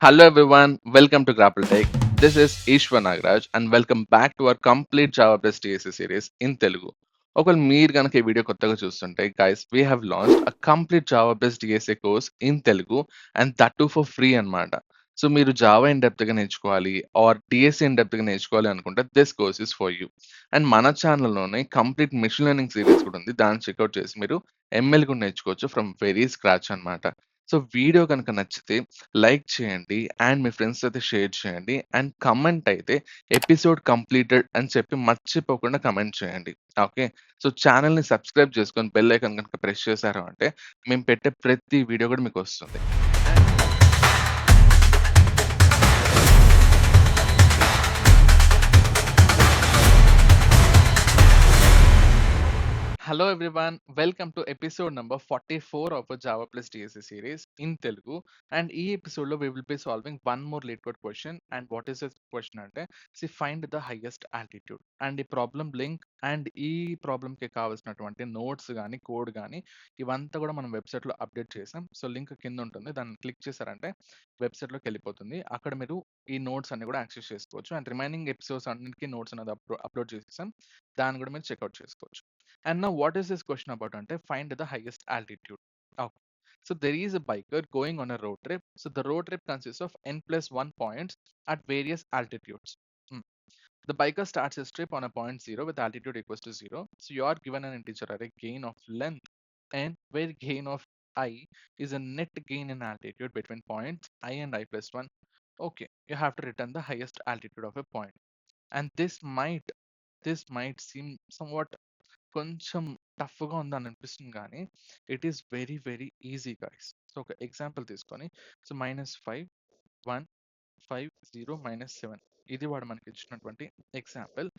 Hello everyone, welcome to Grapple Tech. This is Ishwar Nagraj and welcome back to our complete Java Plus DSA series in Telugu. ఒకవేళ మీరు కనుక ఈ video కొత్తగా చూస్తుంటే guys we have launched a complete Java based DSA course in Telugu and that to for free అన్నమాట. So మీరు Java in depth గా నేర్చుకోవాలి ఆర్ డిఎస్ఏ ఇన్ డెప్త్ గా నేర్చుకోవాలి అనుకుంటే this course is for you. And మన ఛానల్లోనే కంప్లీట్ మిషన్ లెర్నింగ్ సిరీస్ కూడా ఉంది. దాన్ని చెక్అవుట్ చేసి మీరు ఎంఎల్ కూడా నేర్చుకోవచ్చు ఫ్రమ్ వెరీ స్క్రాచ్ అన్నమాట. సో వీడియో కనుక నచ్చితే లైక్ చేయండి అండ్ మీ ఫ్రెండ్స్ అయితే షేర్ చేయండి అండ్ కమెంట్ అయితే ఎపిసోడ్ కంప్లీటెడ్ అని చెప్పి మర్చిపోకుండా కమెంట్ చేయండి. ఓకే. సో ఛానల్ని సబ్స్క్రైబ్ చేసుకొని బెల్ ఐకాన్ కనుక ప్రెస్ చేశారు అంటే మేము పెట్టే ప్రతి వీడియో కూడా మీకు వస్తుంది. Hello everyone, welcome to episode number 44 of a Java plus DSA series in Telugu. And ఈ episode లో we will be solving one more late code question. And what is this question అంటే see find the highest altitude. And ఈ problem link and ఈ problem కి కావాల్సినటువంటి notes కానీ code కానీ ఇవంతా కూడా మనం వెబ్సైట్ లో అప్డేట్ చేసాం. సో లింక్ కింద ఉంటుంది, దాన్ని క్లిక్ చేశారంటే వెబ్సైట్ లోకి వెళ్ళిపోతుంది. అక్కడ మీరు ఈ నోట్స్ అన్ని కూడా యాక్సెస్ చేసుకోవచ్చు. అండ్ రిమైనింగ్ ఎపిసోడ్స్ అన్నిటికీ నోట్స్ అనేది అప్లోడ్ చేసేసాం, దాన్ని కూడా మీరు చెక్అవుట్ చేసుకోవచ్చు. And now, what is this question about? Ante find the highest altitude. Okay. So there is a biker going on a road trip. So the road trip consists of n plus 1 points at various altitudes. Hmm. The biker starts his trip on a point 0 with altitude equals to 0. So you are given an integer array gain of length n, where gain of I is a net gain in altitude between points I and I plus 1. Okay, you have to return the highest altitude of a point. And this might seem somewhat కొంచెం టఫ్‌గా ఉందని అనిపిస్తుంది గానీ, it is very, very easy guys. So, ఒక example తీసుకొని, so, -5, 1, 5, 0, -7 ఇది వాడు మనకి ఇచ్చినటువంటి ఎగ్జాంపుల్.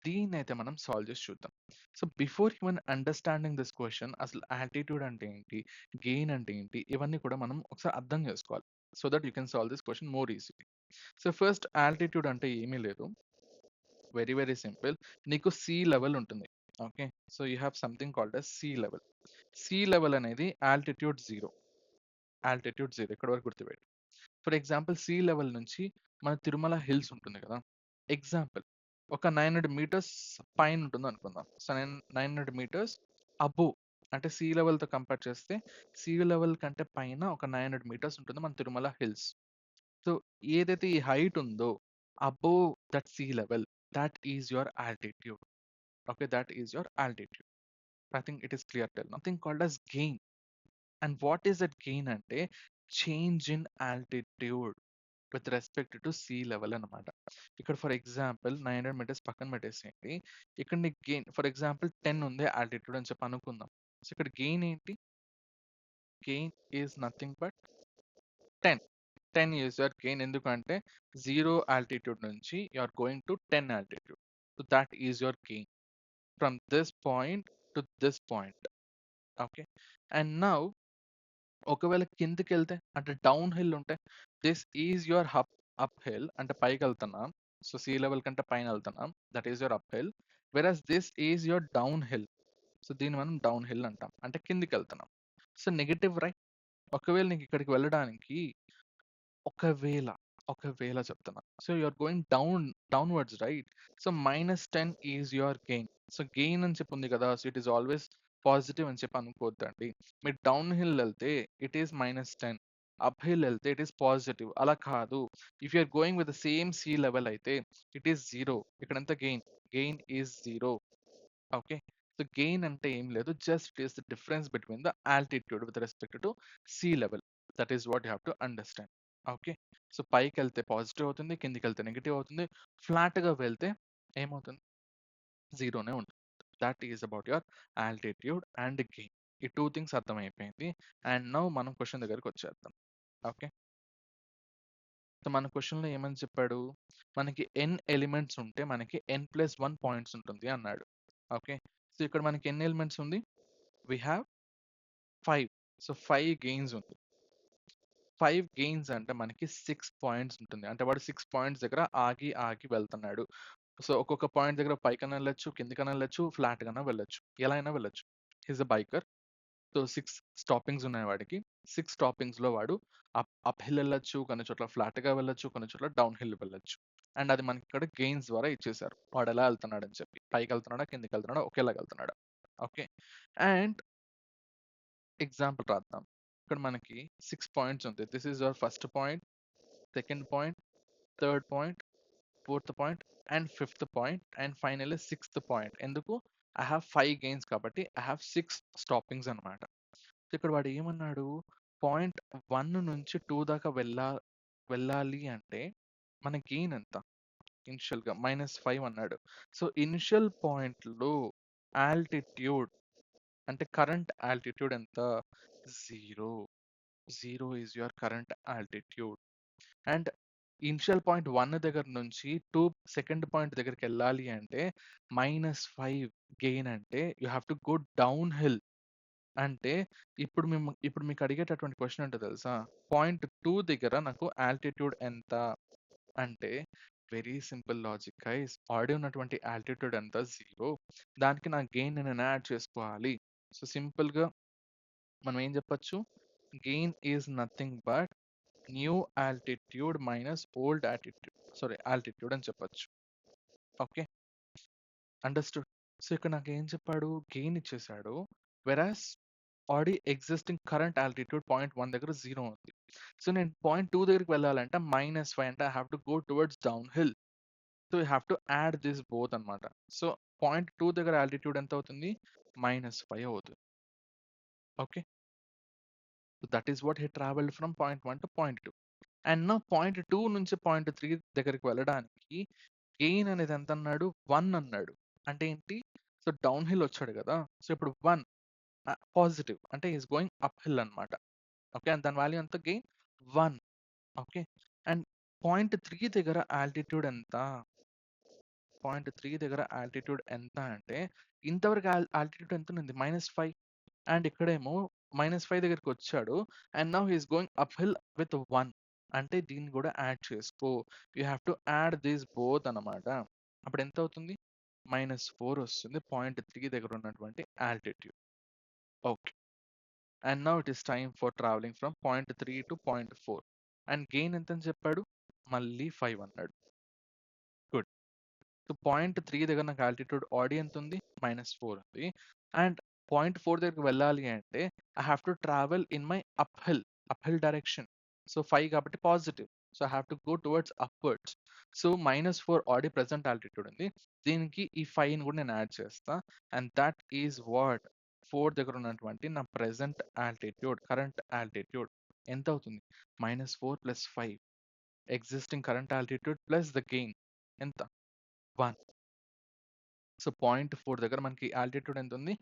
దీన్నైతే మనం సాల్వ్ చేసి చూద్దాం. So, before even understanding this question అసలు ఆల్టిట్యూడ్ అంటే ఏంటి? గెయిన్ అంటే ఏంటి? ఇవన్నీ కూడా మనం ఒకసారి అర్థం చేసుకోవాలి. So that you can solve this question more easily. So, first altitude అంటే ఏమీ లేదు. Very very simple. నీకు సీ లెవెల్ ఉంటుంది. Okay. So you have something called as sea level. Sea level అనేది ఆల్టిట్యూడ్ జీరో. ఇక్కడ వరకు గుర్తుపెట్టు. ఫర్ ఎగ్జాంపుల్ సీ లెవెల్ నుంచి మన తిరుమల హిల్స్ ఉంటుంది కదా. ఎగ్జాంపుల్ ఒక 900 మీటర్స్ పైన ఉంటుంది అనుకుందాం. సో 900 మీటర్స్ అబోవ్, అంటే సీ లెవెల్తో కంపేర్ చేస్తే సీ లెవెల్ కంటే పైన ఒక 900 మీటర్స్ ఉంటుంది మన తిరుమల హిల్స్. సో ఏదైతే ఈ హైట్ ఉందో above that sea level, that is your altitude. Okay, that is your altitude. I think it is clear till now. Something called as gain. And what is that gain ante? Change in altitude with respect to sea level అన్నమాట. ఇక్కడ for example 900 metres పక్కన పెట్టేసేయండి. ఇక్కడ నీకు gain for example 10 ఉంది altitude అని చెప్పి అనుకుందాం. సో ఇక్కడ గెయిన్ ఏంటి? Gain is nothing but 10. 10 is your gain. ఎందుకంటే 0 altitude నుంచి you are going to 10 altitude. So that is your gain from this point to this point. Okay. And now ఒకవేళ కిందికి వెళ్తే అంటే డౌన్ హిల్ ఉంటే this is your uphill, అంటే పైకి వెళ్తున్నాం. సో సీ లెవెల్ కంటే పైన వెళ్తున్నాం, that is your uphill. Versus this is your downhill. So దీన్ని మనం డౌన్ హిల్ అంటాం, అంటే కిందికి వెళ్తున్నాం. So negative right. ఒకవేళ నీకు ఇక్కడికి వెళ్ళడానికి ఒకవేళ ఒకవేళ చెప్తున్నా, so you're going downwards right. So -10 is your gain. So gain అని చెప్పి ఉంది కదా, so it is always positive అని చెప్పి అనుకోవద్దండి. మీరు డౌన్ హిల్ వెళ్తే ఇట్ ఈస్ -10, అప్ హిల్ వెళ్తే ఇట్ ఈస్ పాజిటివ్. అలా కాదు, if you're going with the same sea level అయితే ఇట్ ఈస్ జీరో. ఇక్కడ ఎంత gain? Gain is zero. Okay. So gain అంటే ఏం లేదు, just it is the difference between the altitude with respect to sea level. That is what you have to understand. Okay. So పైకి వెళ్తే positive అవుతుంది, కిందికి వెళ్తే నెగిటివ్ అవుతుంది, ఫ్లాట్గా వెళ్తే ఏమవుతుంది? జీరోనే ఉంటుంది. That is about your altitude and gain. ఈ టూ థింగ్స్ అర్థమైపోయింది. అండ్ నౌ మనం క్వశ్చన్ దగ్గరికి వచ్చేద్దాం. ఓకే. సో మన క్వశ్చన్లో ఏమని చెప్పాడు? మనకి ఎన్ ఎలిమెంట్స్ ఉంటే మనకి n+1 పాయింట్స్ ఉంటుంది అన్నాడు. ఓకే. సో ఇక్కడ మనకి ఎన్ని ఎలిమెంట్స్ ఉంది? We have 5. సో 5 గెయిన్స్ ఉంది. 5 గెయిన్స్ అంటే మనకి 6 పాయింట్స్ ఉంటుంది. అంటే వాడు 6 పాయింట్స్ దగ్గర ఆగి ఆగి వెళ్తున్నాడు. సో ఒక్కొక్క పాయింట్ దగ్గర పైకన్నా వెళ్ళొచ్చు, కిందికన్నా వెళ్ళొచ్చు, ఫ్లాట్ కన్నా వెళ్ళొచ్చు, ఎలా అయినా వెళ్ళొచ్చు. హిస్ అ బైకర్. సో 6 స్టాపింగ్స్ ఉన్నాయి వాడికి. 6 స్టాపింగ్స్‌లో వాడు అప్ హిల్ వెళ్ళొచ్చు, కొన్ని చోట్ల ఫ్లాట్‌గా వెళ్ళొచ్చు, కొన్ని చోట్ల డౌన్ హిల్ వెళ్ళొచ్చు. అండ్ అది మనకి ఇక్కడ గెయిన్స్ ద్వారా ఇచ్చేసారు. వాడు ఎలా వెళ్తున్నాడని చెప్పి. పైకెళ్తున్నాడా, కిందకెళ్తున్నాడా, ఒకేలాగా వెళ్తున్నాడా. ఓకే. అండ్ ఎగ్జాంపుల్ రాద్దాం. ఇక్కడ మనకి 6 పాయింట్స్ ఉంది. This is your first point, second point, third point, fourth point and fifth point and finally sixth point. ఎందుకు? ఐ హావ్ 5 గెయిన్స్ కాబట్టి ఐ హావ్ 6 స్టాపింగ్స్ అన్నమాట. ఇక్కడ వాడు ఏమన్నాడు? పాయింట్ 1 నుంచి 2 దాకా వెళ్ళాలి అంటే మన గెయిన్ ఎంత? ఇనిషియల్‌గా -5 అన్నాడు. సో, ఇనిషియల్ పాయింట్‌లో ఆల్టిట్యూడ్ అంటే కరెంట్ ఆల్టిట్యూడ్ ఎంత? 0. 0 is your current altitude. And initial point 1 దగ్గర నుంచి సెకండ్ పాయింట్ దగ్గరికెళ్ళాలి అంటే -5 గెయిన్ అంటే you have to go down hill. అంటే ఇప్పుడు మీకు అడిగేటటువంటి క్వెషన్ ఏంటో తెలుసా? పాయింట్ 2 దగ్గర నాకు ఆల్టిట్యూడ్ ఎంత? అంటే very simple logic guys. Already ఉన్నటువంటి ఆల్టిట్యూడ్ ఎంత? 0. దానికి నా గెయిన్ నేను యాడ్ చేసుకోవాలి. సో సింపుల్‌గా మనం ఏం చెప్పొచ్చు? Gain is nothing but new altitude minus old altitude అని చెప్పొచ్చు. ఓకే. అండర్‌స్టూడ్. సో, ఇక్కడ నాకేం చెప్పాడు? గెయిన్ ఇచ్చేసాడు. Whereas already existing current altitude point 1 దగ్గర 0 ఉంది. సో, నేను పాయింట్ 2 దగ్గరికి వెళ్ళాలంటే -5 అంటే I have to go towards down hill. So, you have to add this both అన్నమాట. సో, పాయింట్ 2 దగ్గర ఆల్టిట్యూడ్ ఎంత అవుతుంది? -5 అవుతుంది. Okay. So, that is what he travelled from point 1 to point 2. And now point 2 నుంచి point 3 దగ్గరికి వెళ్ళడానికి gain అనేది ఎంత అన్నాడు? 1 అన్నాడు. అంటే ఏంటి? సో, డౌన్ హిల్ వచ్చాడు గదా! సో, ఇప్పుడు 1 పాజిటివ్ అంటే ఈస్ గోయింగ్ అప్ హిల్ అన్నమాట. ఓకే. అండ్ దాని వాల్యూ ఎంత గెయిన్? 1. ఓకే. అండ్ పాయింట్ 3 దగ్గర ఆల్టిట్యూడ్ ఎంత? పాయింట్ 3 దగ్గర ఆల్టిట్యూడ్ ఎంత అంటే ఇంతవరకు ఆల్టిట్యూడ్ ఎంతున్నది? -5. అండ్ ఇక్కడేమో -5 దగ్గరికొచ్చాడు. And now he is going uphill with 1. అంటే దీన్ని గూడా యాడ్ చేసుకో. You have to add these both అన్నమాట. అప్పుడెంతవుతుంది? -4 వస్తుంది. పాయింట్ 3 దగ్గర ఉన్నటువంటి altitude. Okay. And now it is time for travelling from point 3 to point 4. And gain ఎంతని చెప్పాడు? మళ్ళీ 5 అన్నాడు. గుడ్. సో, పాయింట్ 3 దగ్గర నాకు ఆల్టిట్యూడ్ ఆల్రెడీ ఎంతుంది? -4 ఉంది. అండ్ పాయింట్ 4 దగ్గరికి వెళ్ళాలి అంటే I have to travel in my up hill direction. So, 5 కాబట్టి positive. So, I have to go towards upwards. So, -4 already present altitude ఉంది. దీనికి ఈ 5ని కూడా నేను యాడ్ చేస్తా. అండ్ దట్ ఈస్ వాట్ 4 దగ్గర ఉన్నటువంటి నా ప్రెజెంట్ ఆల్టిట్యూడ్, కరెంట్ ఆల్టిట్యూడ్ ఎంతవుతుంది? -4 + 5 existing current altitude plus the gain ఎంత? 1. సో, పాయింట్ 4 దగ్గర మనకి ఆల్టిట్యూడ్ ఎంతుంది?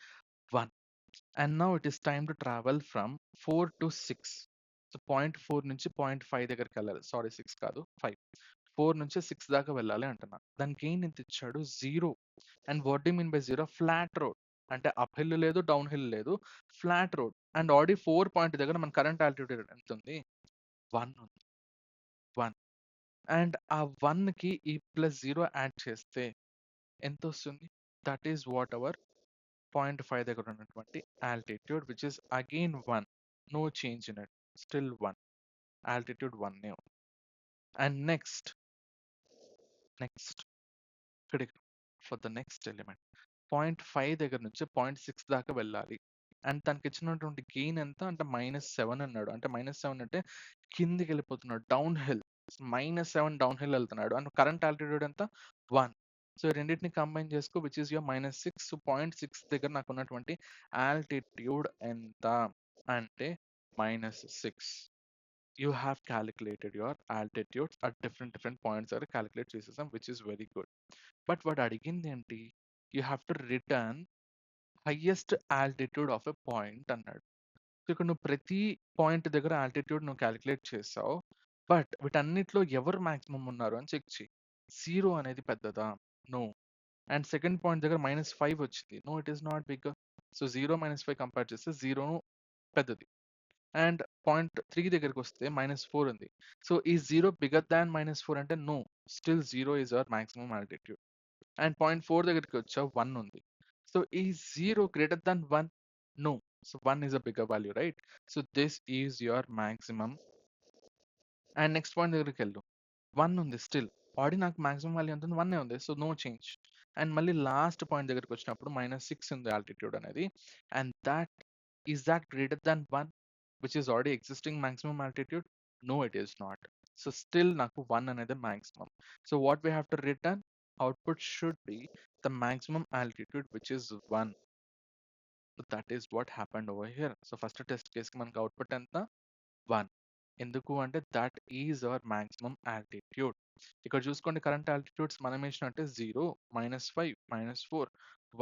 1. And now it is time to travel from 4 to 6. So, point 4 నుంచి పాయింట్ 5 దగ్గరికెళ్ళాలి. సారీ 6 కాదు 5. 4 నుంచి 6 దాకా వెళ్ళాలి అంటున్నా. దాని గెయిన్ ఎంత ఇచ్చాడు? 0. And what do you mean by 0? Flat road. అంటే అప్ హిల్ లేదు, డౌన్ హిల్ లేదు. Flat road. And already 4 point దగ్గర మన కరెంట్ ఆల్టిట్యూడ్ ఎంతుంది? 1 ఉంది. 1. అండ్ ఆ 1కి ఈ +0 యాడ్ చేస్తే ఎంతొస్తుంది? That is what our point 5 దగ్గర ఉన్నటువంటి altitude which is again 1. No change in it. Still 1. Altitude 1 ఉంది. అండ్ నెక్స్ట్ ఇక్కడికి for the next element. Point 5 దగ్గర నుంచి పాయింట్ 6 దాకా వెళ్ళాలి. అండ్ తనకిచ్చినటువంటి గెయిన్ ఎంత? అంటే -7 అన్నాడు. అంటే -7 అంటే కిందికెళ్ళిపోతున్నాడు. Downhill. -7 డౌన్ హిల్ ఎళ్తున్నాడు. అండ్ కరెంట్ ఆల్టిట్యూడ్ ఎంత? 1. సో, ఈ రెండిటిని కంబైన్ చేసుకో which is your -6. So, point 6 దగ్గర నాకున్నటువంటి ఆల్టిట్యూడ్ ఎంత? అంటే -6. You have calculated your altitudes at different points దగ్గర కాలిక్యులేట్ చేసేసాం which is very good. But వాడు అడిగిందేంటి? You have to return highest altitude of a point అన్నాడు. సో, ఇక్కడ నువ్వు ప్రతి పాయింట్ దగ్గర ఆల్టిట్యూడ్ నువ్వు కాలిక్యులేట్ చేసావు. బట్ వీటన్నిటిలో ఎవరు మాక్సిమం ఉన్నారు అని చెక్ చెయి. 0 అనేది పెద్దదా? నో. అండ్ సెకండ్ పాయింట్ దగ్గర -5 వచ్చింది. No, it is not bigger. So, 0 -5 compare చేస్తే 0 పెద్దది. అండ్ పాయింట్ 3 దగ్గరికొస్తే -4 ఉంది. సో, ఈ 0 బిగ్గర్ థాన్ -4 అంటే no. Still 0 is your maximum altitude. And point 4 దగ్గరికి వచ్చావు 1 ఉంది. సో, ఈ 0 greater than 1? No. So 1 is a bigger value, right? So this is your maximum. And next point దగ్గరికి వెళ్ళు. 1 ఉంది స్టిల్. ఆల్రెడీ నాకు మాక్సిమం వాల్యూ ఎంత ఉంది? 1 ఉంది. So no change. అండ్ మళ్ళీ లాస్ట్ పాయింట్ దగ్గరికి వచ్చినప్పుడు -6 ఉంది ఆల్టిట్యూడ్ అనేది. And that greater than 1 which is already existing maximum altitude? No, it is not. So still నాకు 1 అనేది maximum. So what we have to return? Output should be the maximum altitude which is 1. So that is what happened over here. So first test case కి మనకి output ఎంత? 1. ఎందుకు అంటే that is our maximum altitude. ఇక్కడ చూసుకోండి current altitudes మనం వేసినట్టే 0, -5, -4,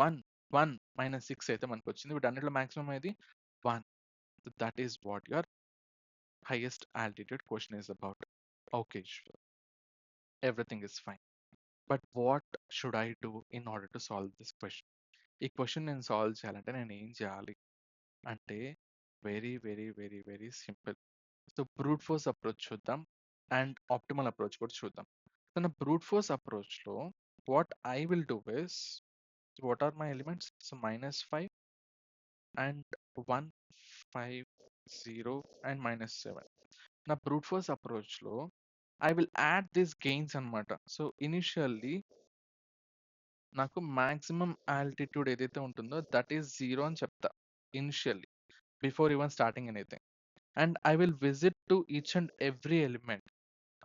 1, 1, -6 అయితే మనకు వచ్చింది. వీటన్నిటిలో మాక్సిమం ఏది? 1. So that is what your highest altitude question is about. Okay, sure. Everything is fine. But what should I do in order to solve this question? ఈ question నేను సాల్వ్ చేయాలంటే నేను ఏం చేయాలి అంటే very very very very simple. So brute force approach చూద్దాం and optimal approach కూడా చూద్దాం. సో నా బ్రూట్ ఫోర్స్ అప్రోచ్లో what I will do is, what are my elements? So -5 and 1, 5, 0 and -7. నా బ్రూట్ ఫోర్స్ అప్రోచ్లో I will add this gains అనమాట. So initially నాకు maximum altitude ఏదైతే ఉంటుందో దట్ ఈస్ 0 అని చెప్తా initially, before even starting anything. And I will visit to each and every element.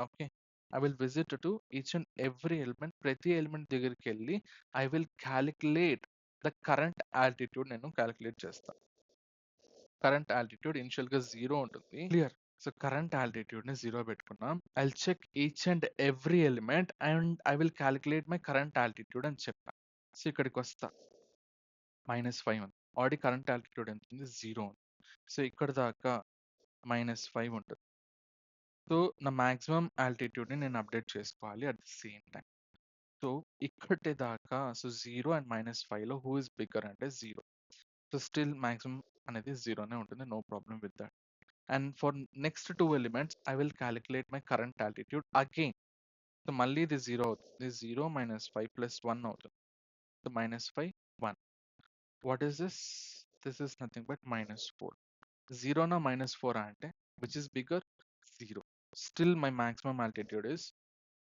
Okay, I will visit to each and every element. ప్రతి element దగ్గరికి వెళ్ళి I will calculate the current altitude. నేను calculate చేస్తాను. Current altitude initial గా 0 ఉంటుంది. Clear? So current altitude ని 0 పెట్టుకున్నాం. I check each and every element and I will calculate my current altitude అని చెప్పాను. సో ఇక్కడికి వస్తా, -5 ఉంది. ఆల్రెడీ కరెంట్ ఆల్టిట్యూడ్ ఎంత ఉంది? 0 ఉంది. సో ఇక్కడ దాకా -5 ఉంటుంది. సో నా మాక్సిమం ఆల్టిట్యూడ్ ని నేను అప్డేట్ చేసుకోవాలి at the same time. So ఇక్కడి దాకా, సో 0 అండ్ -5 లో హూ ఇస్ బిగ్గర్ అంటే 0. సో స్టిల్ మాక్సిమం అనేది 0నే ఉంటుంది. No problem with that. And for next two elements, I will calculate my current altitude again. So మళ్ళీ ఇది 0 అవుతుంది. This 0 -5 plus 1 అవుతుంది. So -5, 1. What is this? This is nothing but -4. 0 na -4 అంటే which is bigger? 0. Still my maximum altitude is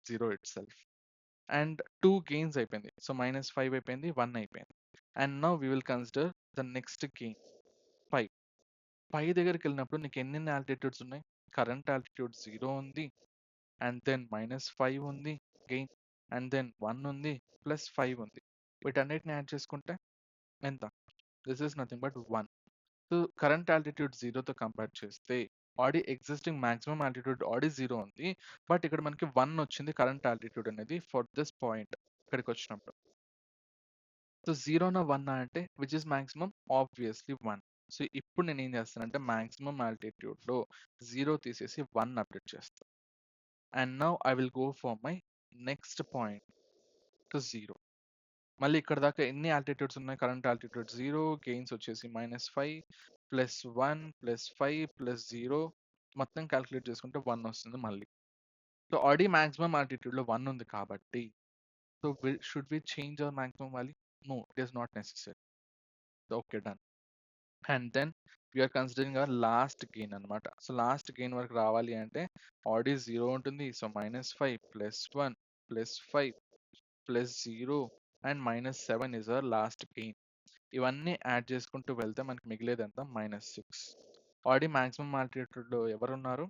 0 itself. And two gains అయిపోయింది. So -5 అయిపోయింది, 1 అయిపోయింది. And now we will consider the next gain, 5. పై దగ్గరికి వెళ్ళినప్పుడు నీకు ఎన్ని altitudes ఉన్నాయి? Current altitude 0 ఉంది, అండ్ దెన్ -5 ఉంది గెయిన్, అండ్ దెన్ 1 ఉంది, ప్లస్ 5 ఉంది. వీటన్నిటిని యాడ్ చేసుకుంటే ఎంత? This is nothing but 1. So current altitude 0తో కంపేర్ చేస్తే already existing maximum altitude already 0 ఉంది. బట్ ఇక్కడ మనకి 1 వచ్చింది కరెంట్ ఆల్టిట్యూడ్ అనేది ఫర్ దిస్ పాయింట్ ఇక్కడికి వచ్చినప్పుడు. సో 0 నా 1 అంటే which is maximum? Obviously 1. So ఇప్పుడు నేను ఏం చేస్తానంటే మాక్సిమం ఆల్టిట్యూడ్లో 0 తీసేసి 1 అప్డేట్ చేస్తాను. And now I will go for my next point to 0. మళ్ళీ ఇక్కడ దాకా ఎన్ని ఆల్టిట్యూడ్స్ ఉన్నాయి? కరెంట్ ఆల్టిట్యూడ్ 0, గెయిన్స్ వచ్చేసి -5 ప్లస్ 1 ప్లస్ 5 ప్లస్ 0, మొత్తం క్యాలిక్యులేట్ చేసుకుంటే 1 వస్తుంది మళ్ళీ. సో ఆల్రెడీ మాక్సిమం ఆల్టిట్యూడ్లో 1 ఉంది కాబట్టి so should we change our maximum value? No, it is not necessary. Okay, done. And then we are considering our last gain అనమాట. So last gain వరకు రావాలి అంటే ఆల్రెడీ 0 ఉంటుంది. So -5 plus 1 plus 5 plus 0 and -7 is our last gain. ఇవన్నీ add చేసుకుంటూ వెళ్తే మనకి మిగిలేది ఎంత? -6. ఆల్రెడీ మాక్సిమం ఆల్టిట్యూడ్లో ఎవరు ఉన్నారు?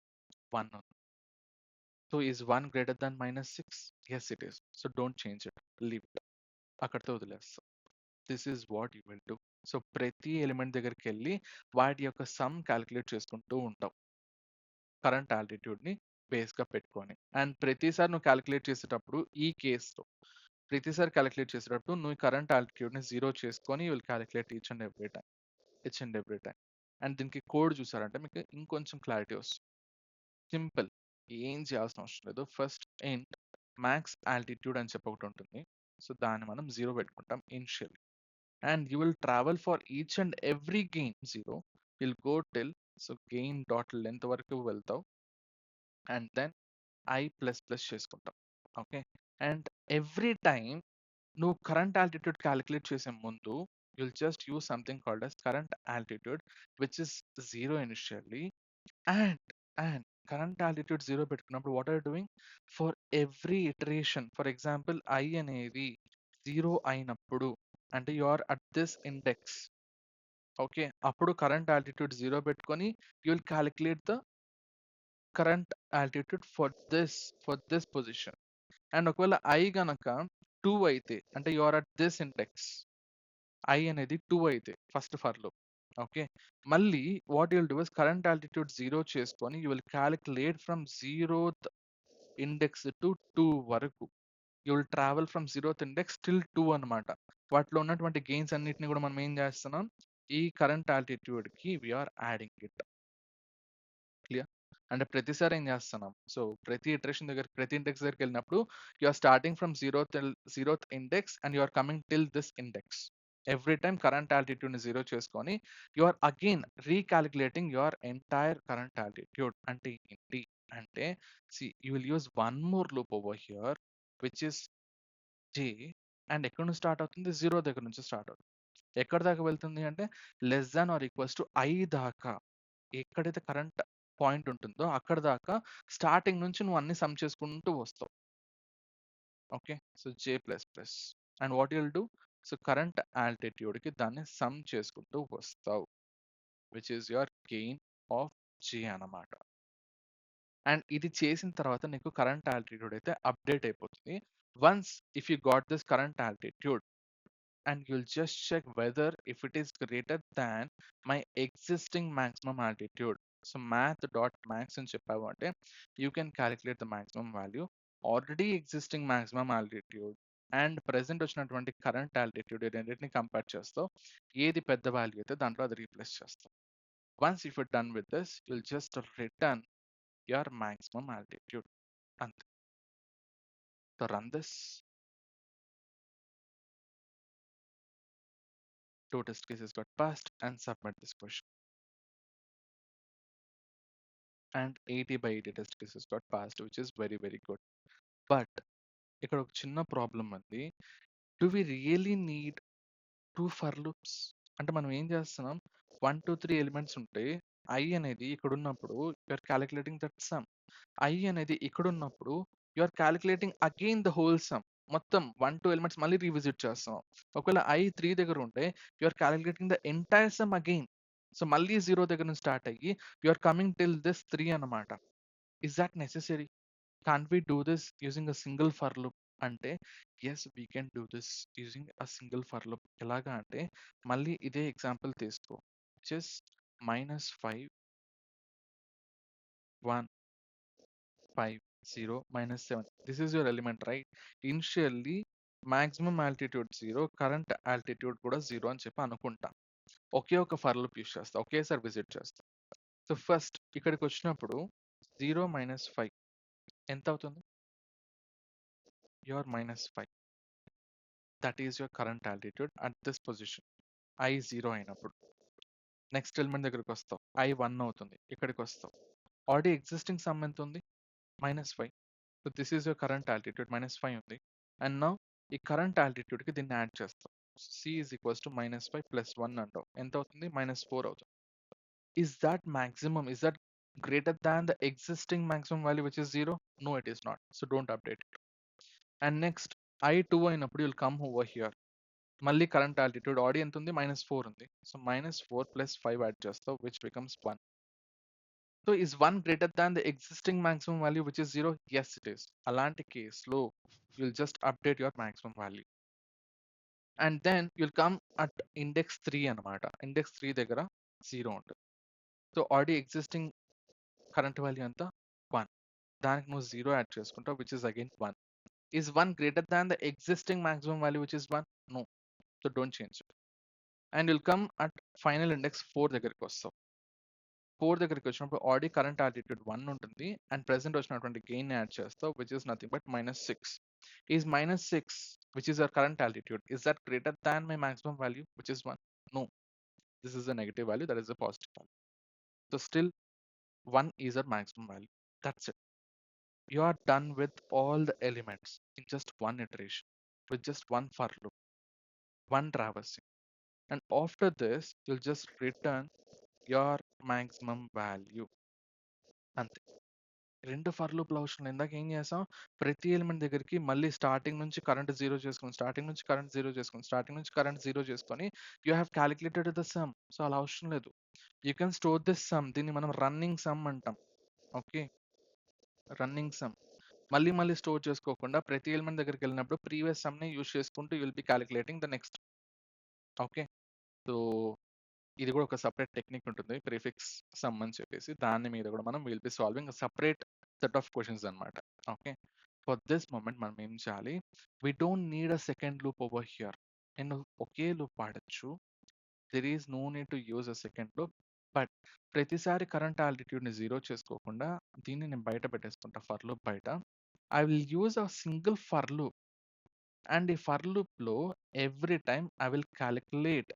1 ఉంది. So is 1 greater than -6? Yes it is. So don't change it, leave it, అక్కడితో వదిలేస్తాం. This is what you will do. So ప్రతి ఎలిమెంట్ దగ్గరికి వెళ్ళి వాటి యొక్క సమ్ క్యాలిక్యులేట్ చేసుకుంటూ ఉంటావు కరెంట్ ఆల్టిట్యూడ్ని బేస్గా పెట్టుకొని. అండ్ ప్రతిసారి నువ్వు క్యాలిక్యులేట్ చేసేటప్పుడు ఈ కేసులో ప్రతిసారి క్యాలిక్యులేట్ చేసేటప్పుడు నువ్వు కరెంట్ ఆల్టిట్యూడ్ని 0 చేసుకొని will calculate each and every time. And దీనికి కోడ్ చూసారంటే మీకు ఇంకొంచెం క్లారిటీ వస్తుంది. సింపుల్, ఏం చేయాల్సిన అవసరం లేదు. ఫస్ట్ ఎండ్ మ్యాక్స్ ఆల్టిట్యూడ్ అని చెప్పి ఒకటి ఉంటుంది. సో దాన్ని మనం 0 పెట్టుకుంటాం initially. And you will travel for each and every gain 0. You'll go till so gain dot length వరకు వెళ్తావు అండ్ దెన్ I ప్లస్ చేసుకుంటాం. ఓకే, అండ్ ఎవ్రీ టైం నువ్వు కరెంట్ ఆల్టిట్యూడ్ క్యాలిక్యులేట్ చేసే ముందు you'll just use something called as current altitude, which is 0 initially, and and current altitude 0 పెట్టుకున్నప్పుడు what are you doing? For every iteration, for example, I అనేది 0 అయినప్పుడు, అంటే you are at this index, okay, అప్పుడు current altitude 0 పెట్టుకొని you will calculate the current altitude for this position. And ఒకవేళ I గనక 2 అయితే, అంటే you are at this index, I అనేది 2 అయితే ఫస్ట్ ఫర్ లో, ఓకే, మళ్ళీ what you'll do is current altitude 0 చేసుకొని you will calculate from 0th index to 2 వరకు. You will travel from 0th index till 2 అన్నమాట. వాటిలో ఉన్నటువంటి గెయిన్స్ అన్నిటిని కూడా మనం ఏం చేస్తున్నాం, ఈ కరెంట్ ఆల్టిట్యూడ్ కి వీఆర్ యాడింగ్ ఇట్. క్లియర్? అంటే ప్రతిసారి ఏం చేస్తున్నాం, సో ప్రతి ఇటరేషన్ దగ్గర, ప్రతి ఇండెక్స్ దగ్గరికి వెళ్ళినప్పుడు you are starting from 0th index and you are coming till this index. Every time current altitude ని 0 చేసుకొని you are again recalculating your entire current altitude. అంటే ఏంటి అంటే, see you will use one more loop over here which is J, and ఎక్కడ నుంచి start అవుతుంది, 0 దగ్గర నుంచి స్టార్ట్ అవుతుంది. ఎక్కడ దాకా వెళ్తుంది అంటే less than or equals to I దాకా. ఎక్కడైతే కరెంట్ పాయింట్ ఉంటుందో అక్కడ దాకా స్టార్టింగ్ నుంచి నువ్వు అన్ని సమ్ చేసుకుంటూ వస్తావు. Okay, so J plus plus and what you'll do, so current altitude కి దాన్ని సమ్ చేసుకుంటూ వస్తావు, which is your gain of J అన్నమాట. అండ్ ఇది చేసిన తర్వాత నీకు కరెంట్ ఆల్టిట్యూడ్ అయితే అప్డేట్ అయిపోతుంది. Once if you got this current altitude, and you'll just check whether if it is greater than my existing maximum altitude. So math.max అని చెప్పావు అంటే you can calculate the maximum value, already existing maximum altitude and present వచ్చినటువంటి current altitude రెండింటిని compare చేస్తావు. ఏది పెద్ద value అయితే దాంట్లో అది రీప్లేస్ చేస్తావు. Once if you're done with this, you'll just return your maximum altitude. అంతే. So run this. 2 test cases got passed and submit this question. And 80/80 test cases got passed, which is very, very good. But ఇక్కడ ఒక చిన్న problem ఉంది. Do we really need 2 for loops? అంటే మనం ఏం చేస్తున్నాం, 1, 2, 3 elements ఉంటే I అనేది ఇక్కడ ఉన్నప్పుడు you are calculating that sum. I అనేది ఇక్కడ ఉన్నప్పుడు you are calculating again the whole sum. మొత్తం 1, 2 ఎలిమెంట్స్ మళ్ళీ రీవిజిట్ చేస్తాం. ఒకవేళ I 3 దగ్గర ఉంటే you are calculating the entire sum again. So మళ్ళీ 0 దగ్గర నుంచి స్టార్ట్ అయ్యి you are coming till this 3 అన్నమాట. Is that necessary? Can't we do this using a single for loop? అంటే yes, we can do this using a single for loop. ఎలాగా అంటే మళ్ళీ ఇదే ఎగ్జాంపుల్ తీసుకో, just -5 1 5 0 -7. This is your element, right? Initially maximum altitude 0, current altitude కూడా 0 అని చెప్పి అనుకుంటా. ఒకే ఒక ఫర్ లూప్ యూస్ చేస్తా, ఒకేసారి విజిట్ చేస్తా. సో ఫస్ట్ ఇక్కడికి వచ్చినప్పుడు 0 - 5 ఎంత అవుతుంది, your -5. That is your current altitude at this position. I 0 అయినప్పుడు నెక్స్ట్ ఎలిమెంట్ దగ్గరికి వస్తావు, I 1 అవుతుంది, ఇక్కడికి వస్తావు. ఆల్రెడీ ఎగ్జిస్టింగ్ సమ్ ఎంత ఉంది, -5. So this is your current altitude, -5 ఉంది. అండ్ నౌ ఈ కరెంట్ ఆల్టిట్యూడ్ కి దీన్ని యాడ్ చేస్తావు. C ఈజ్ ఈక్వల్స్ టు -5 + 1 అంటావు, ఎంత అవుతుంది, -4 అవుతుంది. Is that maximum? Is that greater than the existing maximum value which is 0? No, it is not. So don't update it. And next I 2 అయినప్పుడు you'll come over here. మళ్ళీ current altitude ఆడి ఎంత ఉంది, -4 ఉంది. So -4 + 5 add చేస్తావు, which becomes 1. So is 1 greater than the existing maximum value which is 0? Yes, it is. అలాంటి కేసులో you'll just update your maximum value. And then you'll come at index 3 అన్నమాట. index 3 దగ్గర 0 ఉంటుంది. So already existing current value ఎంత, 1. దానికి నువ్వు 0 add చేసుకుంటావు, which is again 1. Is 1 greater than the existing maximum value which is 1? No. So don't change it. And you'll come at final index 4 దగ్గరికి వస్తావు. 4 దగ్గరికి వచ్చినప్పుడు ఆల్రెడీ కరెంట్ ఆల్టిట్యూడ్ 1 ఉంటుంది and present వచ్చినటువంటి గెయిన్ యాడ్ చేస్తావు, which is nothing but -6. Is -6, which is your current altitude, is that greater than my maximum value which is 1? No. This is a negative value, that is a positive value. So still 1 is our maximum value. That's it. You are done with all the elements in just one iteration, with just one for loop, one traversing. and after this you'll just return your maximum value. అంతే. 2 for లూప్‌ల అవసరం లేదు. ఇందాక ఏం చేసాం, ప్రతి element దగ్గరికి మళ్ళీ starting నుంచి కరెంట్ 0 చేసుకొని, స్టార్టింగ్ నుంచి కరెంట్ 0 చేసుకొని, స్టార్టింగ్ నుంచి కరెంట్ 0 చేసుకొని you have calculated the sum. So, అలా అవసరం లేదు. You can store this sum. దీన్ని మనం రన్నింగ్ సమ్ అంటాం. ఓకే. Running sum. మళ్ళీ మళ్ళీ స్టోర్ చేసుకోకుండా ప్రతి ఎలిమెంట్ దగ్గరికెళ్ళినప్పుడు ప్రీవియస్ సమ్‌ని యూజ్ చేసుకుంటూ you will be calculating the next. Okay. So, ఇది కూడా ఒక సెపరేట్ టెక్నిక్ ఉంటుంది. ప్రిఫిక్స్ సమ్ అని చెప్పేసి. దాని మీద కూడా మనం will be solving separate set of questions అన్నమాట. ఓకే. ఫర్ దిస్ మొమెంట్ మనం ఏం చేయాలి? We don't need a second loop over here. నేను ఒకే లూప్ వాడొచ్చు. There is no need to use a second loop. But ప్రతిసారి కరెంట్ ఆల్టిట్యూడ్‌ని 0 చేసుకోకుండా దీన్ని నేను బయట పెట్టేసుకుంటా, ఫర్ లూప్ బయట. I will use a single for loop. And ఈ ఫర్ లూప్‌లో every time I will calculate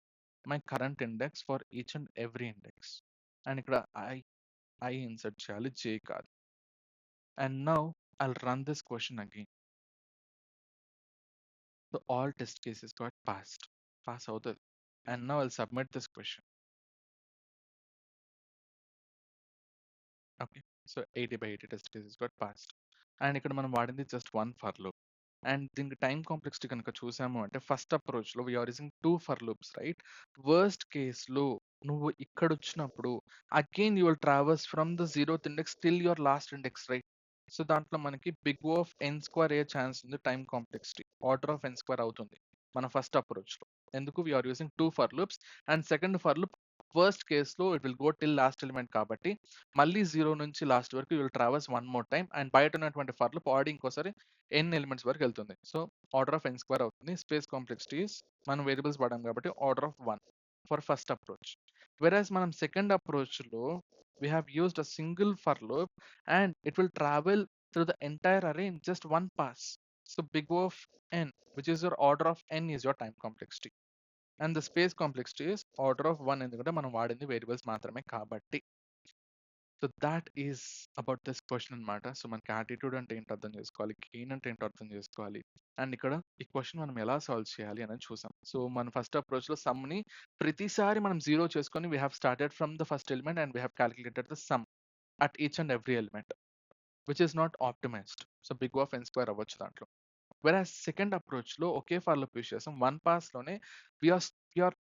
my current index for each and every index. And ఇక్కడ ఐ ఇన్సర్ట్ చేయాలి, జే కాదు. And now I'll run this question again. So all test cases got passed. Pass అవుతది. And now I'll submit this question. Okay. So 80/80 test cases got passed. And ఇక్కడ మనం వాడింది just 1 for loop. And దీనికి time complexity కనుక చూసాము అంటే first అప్రోచ్‌లో we are using 2 for loops right? Worst కేస్‌లో నువ్వు ఇక్కడొచ్చినప్పుడు again you will traverse from the 0th index till your last index right? So దాంట్లో మనకి big O of n square అయ్యే ఛాన్స్ ఉంది. Time complexity order of n square అవుతుంది మన first అప్రోచ్‌లో. ఎందుకు? We are using 2 for loops. And second for loop worst కేస్‌లో it will go till last element కాబట్టి మళ్ళీ 0 నుంచి లాస్ట్ వరకు you will traverse one more time. And బయట ఉన్నటువంటి ఫర్ లూప్ ఆడి ఇంకోసారి n ఎలిమెంట్స్ వరకు వెళ్తుంది. So order of n square అవుతుంది. స్పేస్ కాంప్లెక్సిటీ ఈస్ మనం వేరియబుల్స్ వాడాం కాబట్టి order of 1 for first approach. Whereas మనం సెకండ్ అప్రోచ్‌లో we have used a single for loop and it will travel through the entire array in just one pass. So big O of n, which is your order of n, is your time complexity. And the space complexity is order of 1 ఎందుకంటే మనం వాడింది variables మాత్రమే కాబట్టి. So that is about this question అన్నమాట. So మనకి attitude అంటే ఏంటో అర్థం చేసుకోవాలి. గెయిన్ అంటే ఏంటో అర్థం చేసుకోవాలి. అండ్ ఇక్కడ ఈ క్వెషన్ మనం ఎలా సాల్వ్ చేయాలి అనేది చూసాం. సో మన ఫస్ట్ అప్రోచ్‌లో సమ్‌ని ప్రతిసారి మనం 0 చేసుకొని we have started from the first element and we have calculated the sum at each and every element which is not optimized. So big O of n square అవ్వచ్చు దాంట్లో. Versus second అప్రోచ్‌లో ఒకే for loop use చేసాం. One పాస్‌లోనే we are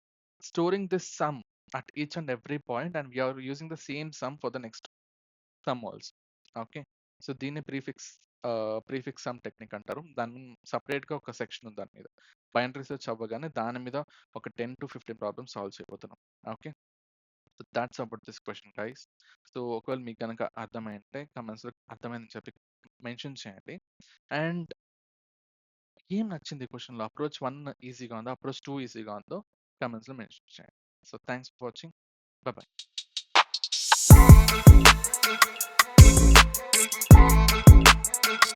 storing this sum at each and every point and we are using the same sum for the next some also. Okay. So దీన్ని prefix some technique అంటారు. దాని సెపరేట్‌గా ఒక section ఉంది దాని మీద. బైనరీ సెర్చ్ అవ్వగానే దాని మీద ఒక 10-15 ప్రాబ్లమ్స్ సాల్వ్ చేయబోతున్నాం. Okay. So that's about this question guys. So ఒకవేళ మీకు గనక అర్థమైంటే కామెంట్స్‌లో అర్థమైందని చెప్పి మెన్షన్ చేయండి. అండ్ ఏం నచ్చింది ఈ క్వెషన్‌లో? అప్రోచ్ 1 ఈజీగా ఉందా? అప్రోచ్ 2 ఈజీగా ఉందో కామెంట్స్‌లో మెన్షన్ చేయండి. So thanks for watching. By by.